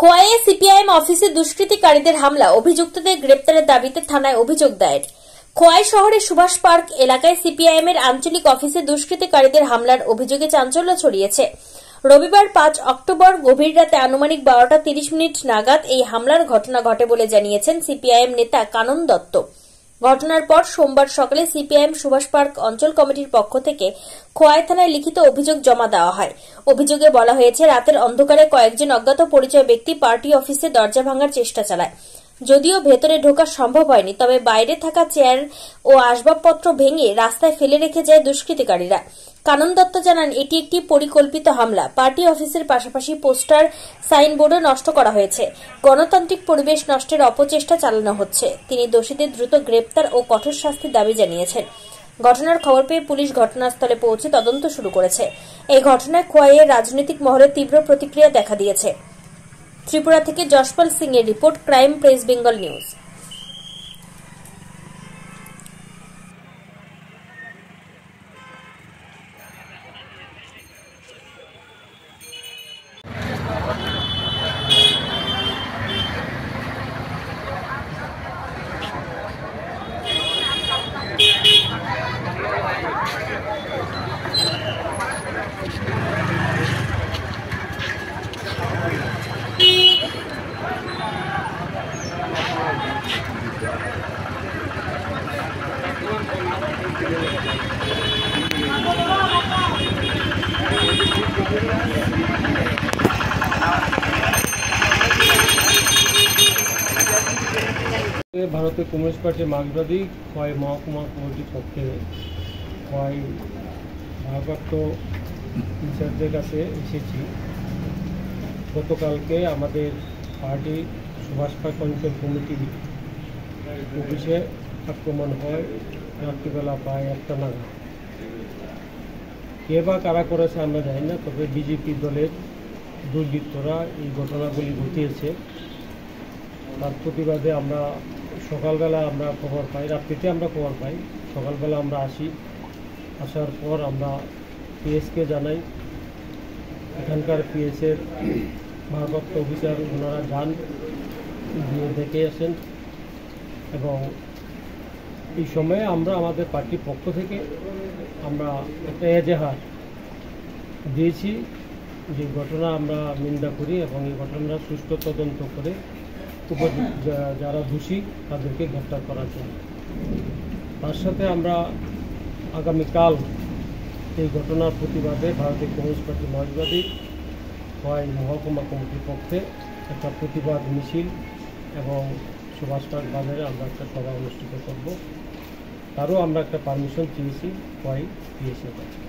খোয়াইয়ে CPIM অফিসে দুষ্কৃতিকারীদের হামলা, অভিযুক্তদের গ্রেপ্তারের দাবিতে থানায় অভিযোগ দায়ের। খোয়াই শহরের সুভাষ পার্ক এলাকায় সিপিআইএম এর আঞ্চলিক অফিসে দুষ্কৃতিকারীদের হামলার অভিযোগে চাঞ্চল্য ছড়িয়েছে। রবিবার 5 অক্টোবর গভীর রাতে আনুমানিক 12টা 30 মিনিট নাগাদ এই হামলার ঘটনা ঘটে বলে জানিয়েছেন সিপিআইএম নেতা কানন দত্ত। ঘটনার পর সোমবার সকালে সিপিআইএম সুভাষ পার্ক অঞ্চল কমিটির পক্ষ থেকে খোয়াই থানায় লিখিত অভিযোগ জমা দেওয়া হয়। অভিযোগে বলা হয়েছে, রাতের অন্ধকারে কয়েকজন অজ্ঞাত পরিচয় ব্যক্তি পার্টি অফিসে দরজা ভাঙার চেষ্টা চালায়। যদিও ভেতরে ঢোকা সম্ভব হয়নি, তবে বাইরে থাকা চেয়ার ও আসবাবপত্র ভেঙে রাস্তায় ফেলে রেখে যায় দুষ্কৃতিকারীরা। কানন দত্ত জানান, এটি একটি পরিকল্পিত হামলা। পার্টি অফিসের পাশাপাশি পোস্টার, সাইনবোর্ডও নষ্ট করা হয়েছে। গণতান্ত্রিক পরিবেশ নষ্টের অপচেষ্টা চালানো হচ্ছে। তিনি দোষীদের দ্রুত গ্রেপ্তার ও কঠোর শাস্তির দাবি জানিয়েছেন। ঘটনার খবর পেয়ে পুলিশ ঘটনাস্থলে পৌঁছে তদন্ত শুরু করেছে। এই ঘটনায় খোয়াইয়ের রাজনৈতিক মহলে তীব্র প্রতিক্রিয়া দেখা দিয়েছে। ত্রিপুরা থেকে যশপাল সিং এর report, crime press Bengal news. ভারতের কমিউনিস্ট পার্টির মার্ক্সবাদী খোয়াই মহকুমা কমিটির পক্ষে খোয়াই ভারপ্রাপ্ত ইনচার্জের কাছে এসেছি। গতকালকে আমাদের পার্টি সুভাষ পার্ক অঞ্চল কমিটির অফিসে আক্রমণ হয় রাত্রিবেলা প্রায় 1টা নাগাদ। কে বা কারা করেছে আমরা জানি না, তবে বিজেপি দলের দুর্বৃত্তরা এই ঘটনাগুলি ঘটিয়েছে। তার প্রতিবাদে আমরা সকালবেলা খবর পাই, রাত্রিতে আমরা খবর পাই, সকালবেলা আমরা আসার পর আমরা পিএসকে জানাই। এখানকার পিএসের ভারপ্রাপ্ত অফিসার ওনারা যান, গিয়ে দেখে আসেন এবং এই সময়ে আমরা আমাদের পার্টির পক্ষ থেকে আমরা একটা এজাহার দিয়েছি যে ঘটনা আমরা নিন্দা করি এবং এই ঘটনাটা সুষ্ঠু তদন্ত করে যারা দোষী তাদেরকে গ্রেপ্তার করার জন্য। তার সাথে আমরা আগামীকাল এই ঘটনার প্রতিবাদে ভারতের কমিউনিস্ট পার্টি মার্ক্সবাদী খোয়াই মহকুমা কমিটির পক্ষে একটা প্রতিবাদ মিছিল এবং সুভাষ পার্ক বাজারে আমরা একটা সভা অনুষ্ঠিত করব। তারও আমরা একটা পারমিশন চেয়েছি খোয়াই পিএসের কাছে।